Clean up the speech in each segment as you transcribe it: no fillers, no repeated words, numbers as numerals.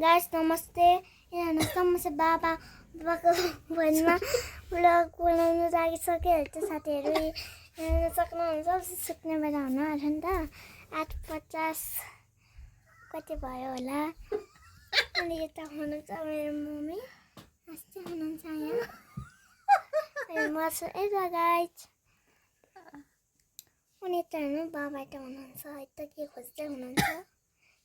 guys नमस्ते हेर्नुहोस् न म चाहिँ बाबाको भोइसमा भ्लग बनाउनु लागिसक्यो त्यो साथीहरू हेर्न सक्नुहुन्छ सुत्ने बेला हुनु आँट्यो नि त 8:50 कति भयो होला अनि यता हुनुहुन्छ मेरो मम्मी हाँस्दै हुनुहुन्छ यहाँ म छु यता गाइस अनि यता हेर्नु बाबा यता हुनुहुन्छ यता के खोज्दै हुनुहुन्छ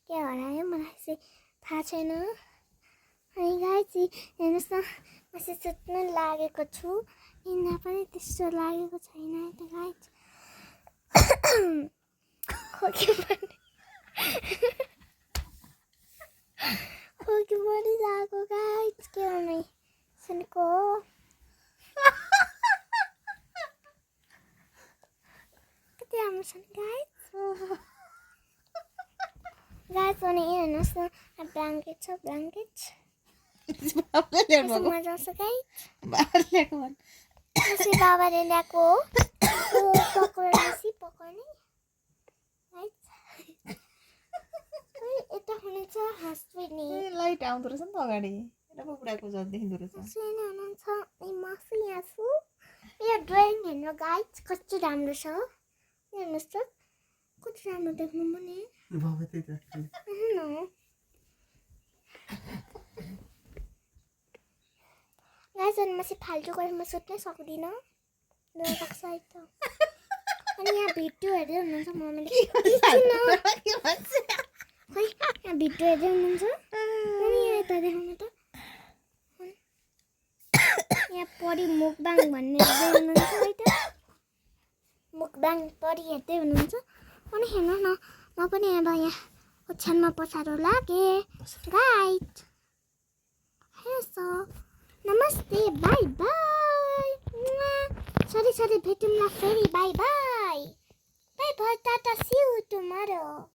के हरायो मलाई चाहिँ थाहा छैन अनि गाइस हेर्नुहोस् न म चाहिँ सुत्न लागेको छु निन्दा पनि त्यस्तो लागेको छैन यता गाइस खोकी पनि लागेको गाइस के गर्नु सुनको कति राम्रो छ नि गाइस गाइस अनि हेर्नुहोस् न ब्ल्याङ्केट छ ब्ल्याङ्केट मजा आउँछ गाइस बाबाले ल्याएको पकाउने यता हुनुहुन्छ हाँस्ने लाइट आउँदो रहेछ नि त अगाडि एउटा बुढाको जति देखिँदो रहेछ हुनुहुन्छ म आफै यहाँ छु यो ड्रइङ हेर्नु गाइस कस्तो राम्रो छ हेर्नुहोस् त कति राम्रो देख्नु पनि गाइस अनि म चाहिँ फाल्टु गरेर म सुत्नै सक्दिनँ डर लाग्छ एकदम अनि यहाँ भिडियो हेर्दै हुनुहुन्छ मम्मीले खै यहाँ भिडियो हेर्दै हुनुहुन्छ अनि यहाँ यता देखाउनु त यहाँ परी मुकबाङ भन्ने हेर्दै हुनुहुन्छ है त मुकबाङ परी हेर्दै हुनुहुन्छ अनि हेर्नु न म पनि अब यहाँ ओछ्यानमा पछाडो लागेँ गाइस हेर्छ नमस्ते बाई बाई सरी भेटौँला फेरि bye bye bye bye tata see you tomorrow